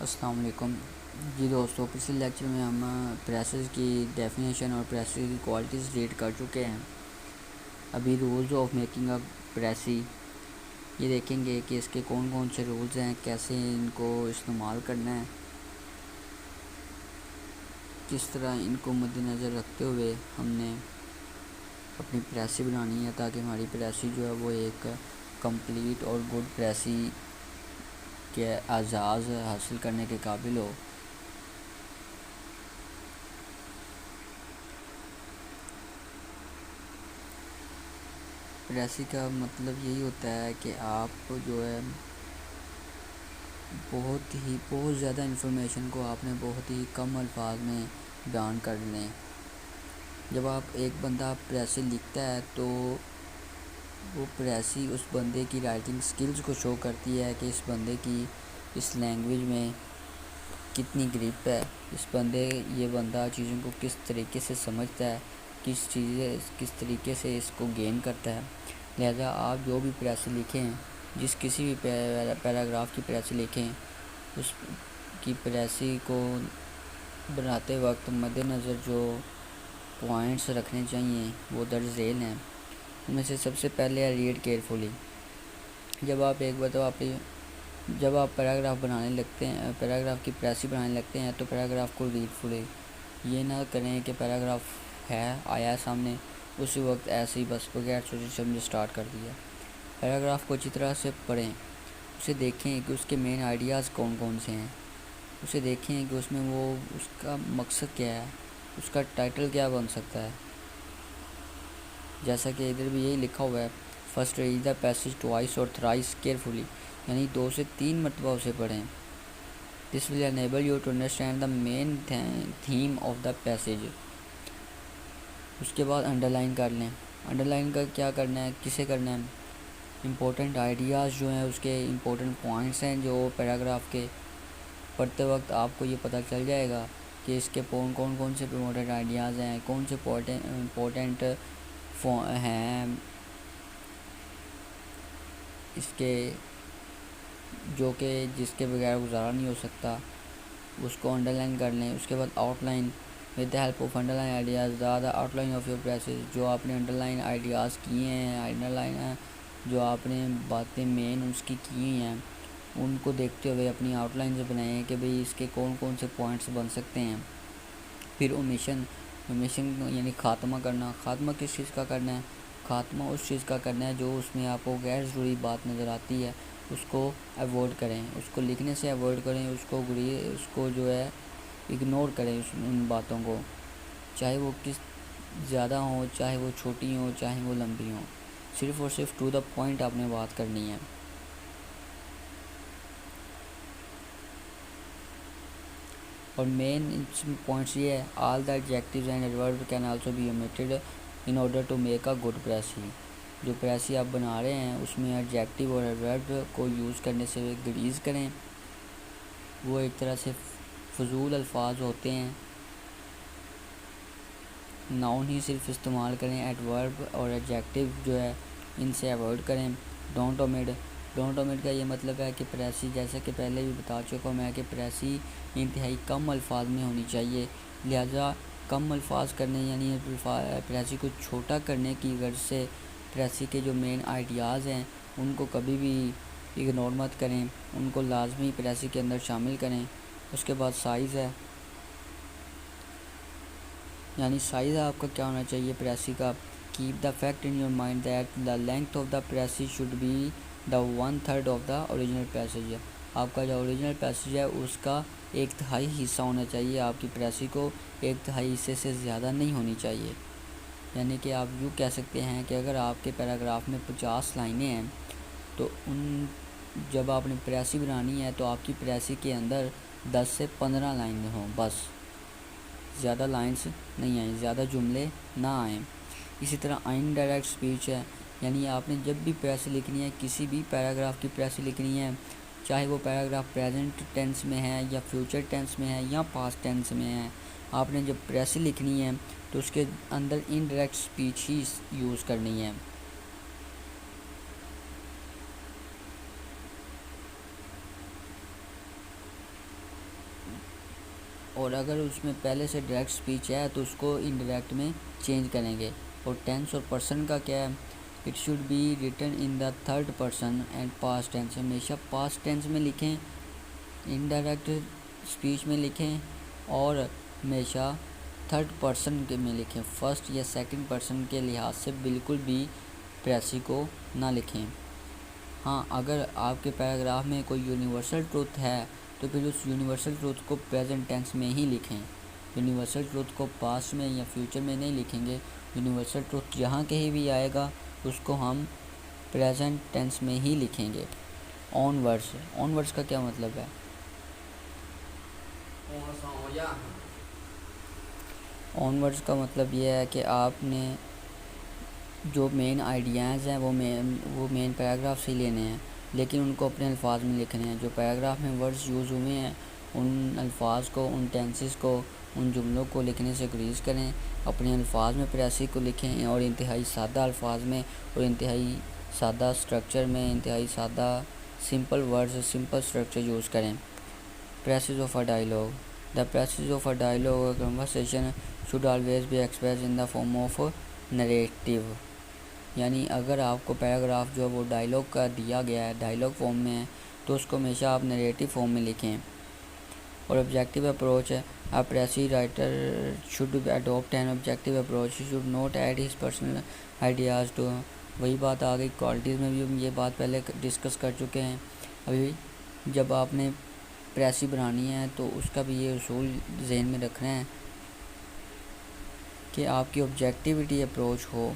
السلام علیکم جی دوستو، پچھلے لیکچر میں ہم پریسز کی ڈیفینیشن اور پریسز کی کوالٹیز ریڈ کر چکے ہیں۔ ابھی rules of making a precis یہ دیکھیں گے کہ اس کے کون کون سے رولز ہیں، کیسے ان کو استعمال کرنا ہے، کس طرح ان کو مد نظر رکھتے ہوئے ہم نے اپنی پریسی بنانی ہے تاکہ ہماری پریسی جو ہے وہ ایک کمپلیٹ اور گڈ پریسی کے اعزاز حاصل کرنے کے قابل ہو۔ پریسی کا مطلب یہی ہوتا ہے کہ آپ جو ہے بہت زیادہ انفارمیشن کو آپ نے بہت ہی کم الفاظ میں بیان کر لیں۔ جب آپ ایک بندہ پریسی لکھتا ہے تو وہ پریسی اس بندے کی رائٹنگ سکلز کو شو کرتی ہے کہ اس بندے کی اس لینگویج میں کتنی گرپ ہے، یہ بندہ چیزوں کو کس طریقے سے سمجھتا ہے، کس طریقے سے اس کو گین کرتا ہے۔ لہذا آپ جو بھی پریسی لکھیں، کسی بھی پیراگراف کی پریسی لکھیں، اس کی پریسی کو بناتے وقت مد نظر جو پوائنٹس رکھنے چاہیے وہ درج ذیل ہیں۔ ان میں سے سب سے پہلے ہے ریڈ کیئرفلی۔ جب آپ پیراگراف بنانے لگتے ہیں، پیراگراف کی پریسی بنانے لگتے ہیں تو پیراگراف کو ریڈ فلی یہ نہ کریں کہ پیراگراف آیا سامنے اسی وقت ایسے ہی بس بغیر سوچے سمجھے سٹارٹ کر دیا۔ پیراگراف کو اچھی طرح سے پڑھیں، اسے دیکھیں کہ اس کے مین آئیڈیاز کون کون سے ہیں، اسے دیکھیں کہ اس میں اس کا مقصد کیا ہے، اس کا ٹائٹل کیا بن سکتا ہے۔ جیسا کہ ادھر بھی یہی لکھا ہوا ہے، first read the passage twice اور تھرائس کیئرفلی، یعنی 2 سے 3 مرتبہ اسے پڑھیں۔ This will enable you to understand the main theme of the passage. اس کے بعد انڈر لائن کر لیں۔ انڈر لائن کا کیا کرنا ہے، کسے کرنا ہے؟ امپورٹنٹ آئیڈیاز جو ہیں، اس کے امپورٹنٹ پوائنٹس ہیں جو پیراگراف کے پڑھتے وقت آپ کو یہ پتہ چل جائے گا کہ اس کے کون سے امپورٹنٹ آئیڈیاز ہیں، کون سے امپورٹنٹ ہیں اس کے جس کے بغیر گزارا نہیں ہو سکتا، اس کو انڈر لائن کر لیں۔ اس کے بعد out line with the help of under line ideas زیادہ آؤٹ لائن آف یور پریسز، جو آپ نے انڈر لائن آئیڈیاز کیے ہیں، انڈر لائن جو آپ نے باتیں مین اس کی ہیں، ان کو دیکھتے ہوئے اپنی آؤٹ لائنز بنائیں کہ بھئی اس کے کون سے پوائنٹس بن سکتے ہیں۔ پھر اومیشن یعنی خاتمہ کرنا۔ خاتمہ کس چیز کا کرنا ہے؟ خاتمہ اس چیز کا کرنا ہے جو اس میں آپ کو غیر ضروری بات نظر آتی ہے، اس کو ایوائڈ کریں، اس کو لکھنے سے ایوائڈ کریں، اس کو جو ہے اگنور کریں ان باتوں کو، چاہے وہ زیادہ ہوں، چاہے وہ چھوٹی ہوں، چاہے وہ لمبی ہوں، صرف اور صرف ٹو دا پوائنٹ آپ نے بات کرنی ہے۔ اور مین پوائنٹس یہ ہے، all the adjectives and adverb can also be omitted in order to make a good precis. جو پریسی آپ بنا رہے ہیں اس میں ایڈجیکٹیو اور ایڈورب کو یوز کرنے سے گریز کریں، وہ ایک طرح سے فضول الفاظ ہوتے ہیں۔ ناؤن ہی صرف استعمال کریں، ایڈورب اور ایڈجیکٹیو جو ہے ان سے ایوائڈ کریں۔ ڈونٹ اومٹ کا یہ مطلب ہے کہ پریسی، جیسا کہ پہلے بھی بتا چکا میں کہ پریسی انتہائی کم الفاظ میں ہونی چاہیے، لہذا کم الفاظ کرنے یعنی پریسی کو چھوٹا کرنے کی غرض سے پریسی کے جو مین آئیڈیاز ہیں ان کو کبھی بھی اگنور مت کریں، ان کو لازمی پریسی کے اندر شامل کریں۔ اس کے بعد سائز ہے، یعنی سائز آپ کا کیا ہونا چاہیے پریسی کا۔ Keep the fact in your mind that the length of the precis should be the 1/3 of the original passage. آپ کا جو اوریجنل پیسج ہے اس کا 1/3 حصہ ہونا چاہیے، آپ کی پریسی کو 1/3 حصے سے زیادہ نہیں ہونی چاہیے۔ یعنی کہ آپ یوں کہہ سکتے ہیں کہ اگر آپ کے پیراگراف میں 50 لائنیں ہیں تو جب آپ نے پریسی بنانی ہے تو آپ کی پریسی کے اندر 10 سے 15 لائنیں ہوں، بس زیادہ لائنز نہیں آئیں، زیادہ جملے نہ آئیں۔ اسی طرح انڈائریکٹ سپیچ ہے، یعنی آپ نے جب بھی پریسی لکھنی ہے، کسی بھی پیراگراف کی پریسی لکھنی ہے، چاہے وہ پیراگراف پریزنٹ ٹینس میں ہے یا فیوچر ٹینس میں ہے یا پاسٹ ٹینس میں ہے، آپ نے جب پریسی لکھنی ہے تو اس کے اندر انڈائریکٹ سپیچ ہی یوز کرنی ہے۔ اور اگر اس میں پہلے سے ڈائریکٹ اسپیچ ہے تو اس کو انڈائریکٹ میں چینج کریں گے. اور ٹینس اور پرسن کا کیا ہے؟ It should be written in the third person and past tense. ہمیشہ پاسٹ ٹینس میں لکھیں, انڈائریکٹ اسپیچ میں لکھیں, اور ہمیشہ تھرڈ پرسن کے میں لکھیں. فرسٹ یا سیکنڈ پرسن کے لحاظ سے بالکل بھی پریسی کو نہ لکھیں. ہاں, اگر آپ کے پیراگراف میں کوئی یونیورسل ٹروتھ ہے تو پھر اس یونیورسل ٹروتھ کو پریزنٹ ٹینس میں ہی لکھیں. یونیورسل ٹروتھ کو پاسٹ میں یا فیوچر میں نہیں لکھیں گے. یونیورسل ٹروتھ جہاں کہیں بھی آئے گا اس کو ہم پریزنٹ ٹینس میں ہی لکھیں گے. آن ورڈس, آن ورڈس کا کیا مطلب ہے؟ آن ورڈس کا مطلب یہ ہے کہ آپ نے جو مین آئیڈیاز ہیں وہ مین پیراگراف سے لینے ہیں, لیکن ان کو اپنے الفاظ میں لکھنے ہیں. جو پیراگراف میں ورڈز یوز ہوئے ہیں ان الفاظ کو, ان ٹینسز کو, ان جملوں کو لکھنے سے گریز کریں. اپنے الفاظ میں پریسی کو لکھیں اور انتہائی سادہ الفاظ میں اور انتہائی سادہ سٹرکچر میں, انتہائی سادہ simple words, simple structure use کریں. Precis of a dialogue. The precis of a dialogue conversation should always be express in the form of narrative. یعنی اگر آپ کو پیراگراف جو ہے وہ ڈائیلاگ کا دیا گیا ہے, ڈائیلاگ فارم میں ہے, تو اس کو ہمیشہ آپ نریٹیو فارم میں لکھیں. اور آبجیکٹیو اپروچ ہے. A precis writer should adopt an objective approach. He should not add his personal ideas to. وہی بات آ گئی کوالٹیز میں بھی ہم یہ بات پہلے ڈسکس کر چکے ہیں. ابھی جب آپ نے پریسی بنانی ہے تو اس کا بھی یہ اصول ذہن میں رکھنا ہے کہ آپ کی آبجیکٹیوٹی اپروچ ہو,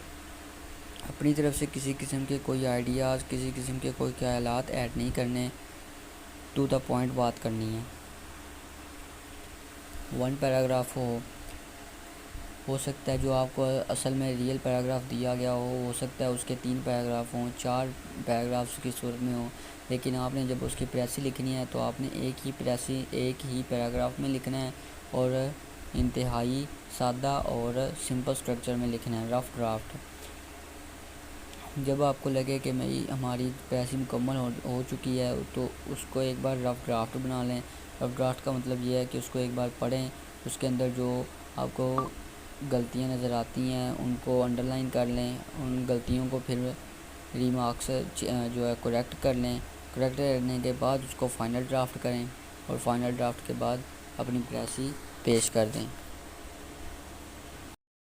اپنی طرف سے کسی قسم کے کوئی آئیڈیاز, کسی قسم کے کوئی خیالات ایڈ نہیں کرنے, ٹو دا پوائنٹ بات کرنی ہے. ون پیراگراف ہو سکتا ہے جو آپ کو اصل میں ریئل پیراگراف دیا گیا ہو سکتا ہے اس کے 3 پیراگراف ہوں, 4 پیراگرافس کی صورت میں ہوں, لیکن آپ نے جب اس کی پریسی لکھنی ہے تو آپ نے ایک ہی پیراگراف میں لکھنا ہے اور انتہائی سادہ اور سمپل سٹرکچر میں لکھنا ہے. رف ڈرافٹ. جب آپ کو لگے کہ ہماری پریسی مکمل ہو چکی ہے تو اس کو ایک بار رف ڈرافٹ بنا لیں. رف ڈرافٹ کا مطلب یہ ہے کہ اس کو ایک بار پڑھیں, اس کے اندر جو آپ کو غلطیاں نظر آتی ہیں ان کو انڈر لائن کر لیں, ان غلطیوں کو پھر ریمارکس جو ہے کریکٹ کر لیں. کریکٹ کرنے کے بعد اس کو فائنل ڈرافٹ کریں اور فائنل ڈرافٹ کے بعد اپنی پریسی پیش کر دیں.